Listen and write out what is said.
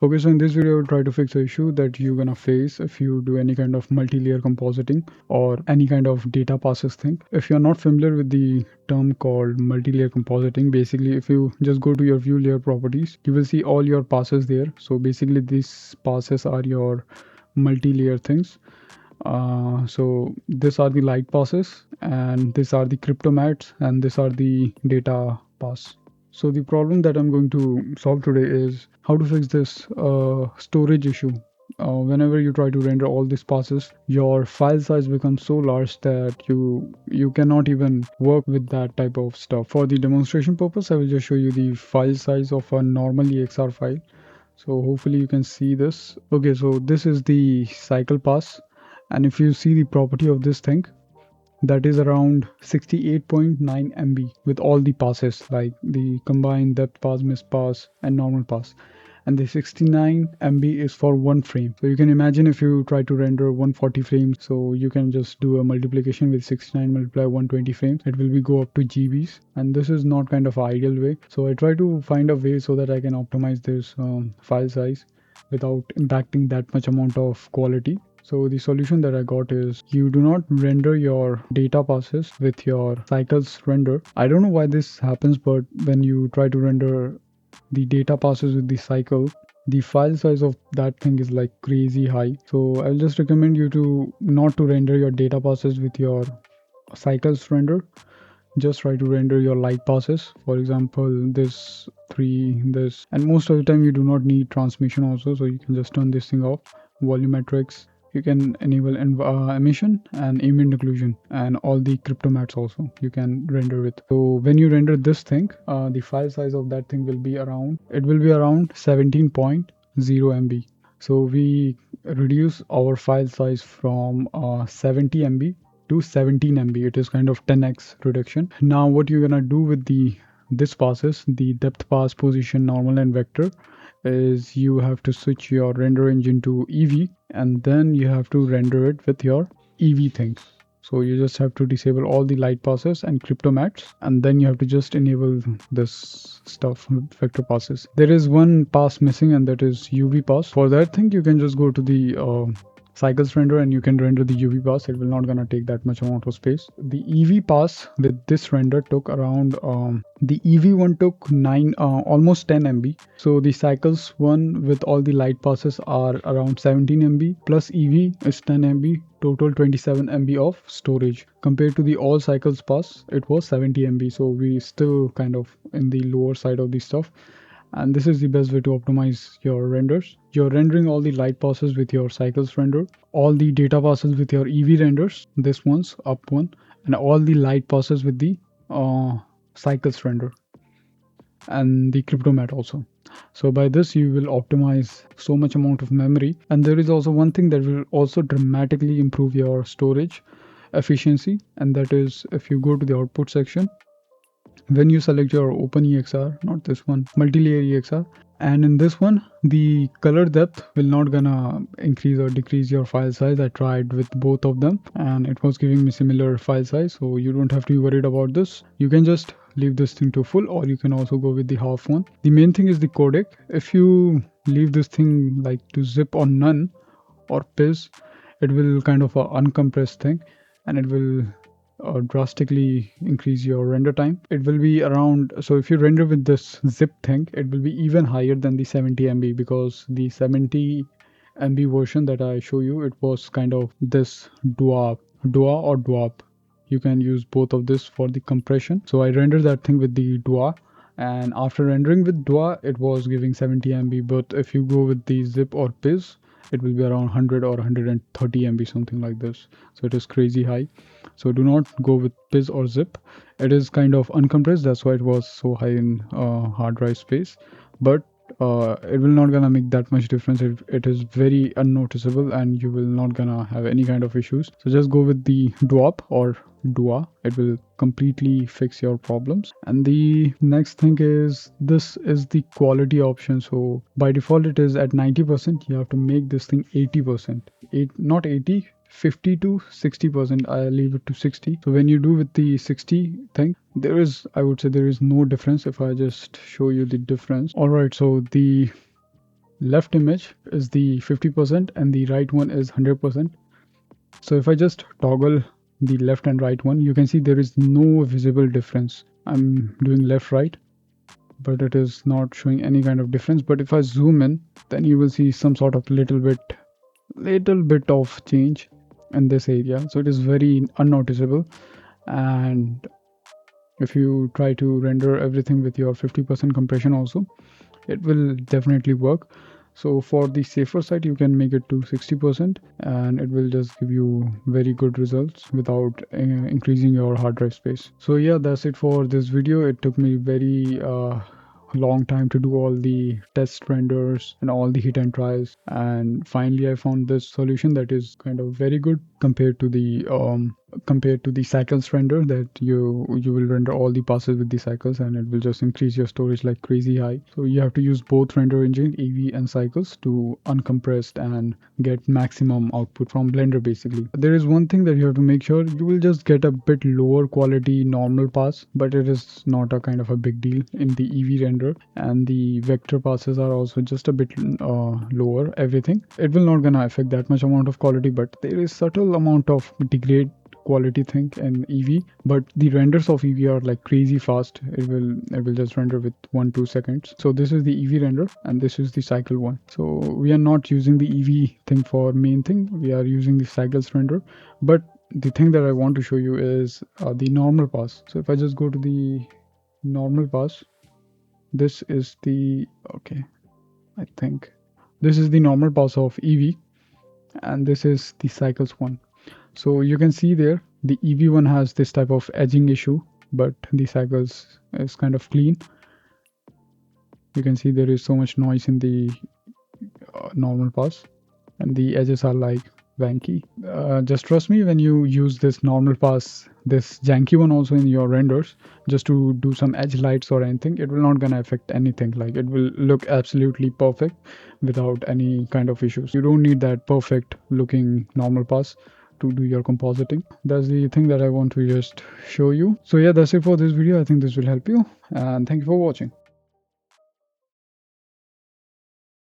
Okay, so in this video, I will try to fix the issue that you're gonna face if you do any kind of multi-layer compositing or any kind of data passes thing. If you're not familiar with the term called multi-layer compositing, basically if you just go to your view layer properties, you will see all your passes there. So basically these passes are your multi-layer things. So these are the light passes, and these are the cryptomats, and these are the data pass. So the problem that I'm going to solve today is how to fix this storage issue. Whenever you try to render all these passes, your file size becomes so large that you cannot even work with that type of stuff. For the demonstration purpose, I will just show you the file size of a normal EXR file. So hopefully you can see this. Okay, so this is the cycle pass, and if you see the property of this thing, that is around 68.9 MB with all the passes like the combined depth pass, mist pass, and normal pass. And the 69 MB is for one frame. So you can imagine if you try to render 140 frames, so you can just do a multiplication with 69 multiply 120 frames. It will be go up to GBs, and this is not kind of ideal way. So I try to find a way so that I can optimize this file size without impacting that much amount of quality. So the solution that I got is you do not render your data passes with your cycles render. I don't know why this happens, but when you try to render the data passes with the cycle, the file size of that thing is like crazy high. So I'll just recommend you to not to render your data passes with your cycles render. Just try to render your light passes, for example this, three, this, and most of the time you do not need transmission also, so you can just turn this thing off. Volumetrics, you can enable emission and ambient occlusion, and all the cryptomats also you can render with. So when you render this thing, the file size of that thing will be around 17.0 MB. So we reduce our file size from 70 MB to 17 MB. It is kind of 10x reduction. Now what you're gonna do with this passes, the depth pass, position, normal, and vector, is you have to switch your render engine to Eevee, and then you have to render it with your Eevee thing. So you just have to disable all the light passes and cryptomats, and then you have to just enable this stuff, vector passes. There is one pass missing, and that is UV pass. For that thing, you can just go to the cycles render and you can render the UV pass. It will not gonna take that much amount of space. The EV pass with this render took around the EV one took almost 10 MB. So the cycles one with all the light passes are around 17 MB plus EV is 10 MB, total 27 MB of storage. Compared to the all cycles pass, it was 70 MB. So we still kind of in the lower side of the stuff. And this is the best way to optimize your renders. You're rendering all the light passes with your cycles render, all the data passes with your EV renders, this one's up one, and all the light passes with the cycles render and the cryptomat also. So by this you will optimize so much amount of memory. And there is also one thing that will also dramatically improve your storage efficiency, and that is if you go to the output section, when you select your open EXR, not this one, multi-layer EXR, and in this one the color depth will not gonna increase or decrease your file size. I tried with both of them and it was giving me similar file size, so you don't have to be worried about this. You can just leave this thing to full, or you can also go with the half one. The main thing is the codec. If you leave this thing like to zip or none or PIS, it will kind of a uncompressed thing, and it will drastically increase your render time. It will be around, so if you render with this zip thing, it will be even higher than the 70 MB, because the 70 MB version that I show you, it was kind of this dua or duap. You can use both of this for the compression. So I rendered that thing with the dua, and after rendering with dua it was giving 70 MB. But if you go with the zip or PIS, it will be around 100 or 130 MB, something like this. So it is crazy high. So do not go with PIS or zip. It is kind of uncompressed, that's why it was so high in hard drive space. But it will not gonna make that much difference. It is very unnoticeable, and you will not gonna have any kind of issues. So just go with the duap or dua. It will completely fix your problems. And the next thing is, this is the quality option. So by default it is at 90%. You have to make this thing 80%, not 80, 50 to 60%. I leave it to 60. So when you do with the 60 thing, I would say there is no difference. If I just show you the difference. All right, so the left image is the 50% and the right one is 100%. So if I just toggle the left and right one, you can see there is no visible difference. I'm doing left right, but it is not showing any kind of difference. But if I zoom in, then you will see some sort of little bit of change in this area. So it is very unnoticeable. And if you try to render everything with your 50% compression also, it will definitely work. So for the safer side, you can make it to 60% and it will just give you very good results without increasing your hard drive space. So yeah, that's it for this video. It took me very long time to do all the test renders and all the hit and tries, and finally I found this solution that is kind of very good compared to the cycles render, that you will render all the passes with the cycles and it will just increase your storage like crazy high. So you have to use both render engine Eevee and cycles to uncompressed and get maximum output from Blender. Basically, there is one thing that you have to make sure: you will just get a bit lower quality normal pass, but it is not a kind of a big deal in the Eevee render, and the vector passes are also just a bit lower. Everything, it will not gonna affect that much amount of quality, but there is subtle amount of degrade quality thing in Eevee, but the renders of Eevee are like crazy fast. It will just render with 1-2 seconds. So this is the Eevee render and this is the cycle one. So we are not using the Eevee thing for main thing, we are using the cycles render. But the thing that I want to show you is the normal pass. So if I just go to the normal pass, this is the I think this is the normal pass of Eevee and this is the cycles one. So you can see there the Eevee one has this type of edging issue, but the cycles is kind of clean. You can see there is so much noise in the normal pass and the edges are like wanky. Just trust me, when you use this normal pass, this janky one also in your renders, just to do some edge lights or anything, it will not gonna affect anything. Like it will look absolutely perfect without any kind of issues. You don't need that perfect looking normal pass to do your compositing. That's the thing that I want to just show you. So yeah, that's it for this video. I think this will help you, and thank you for watching.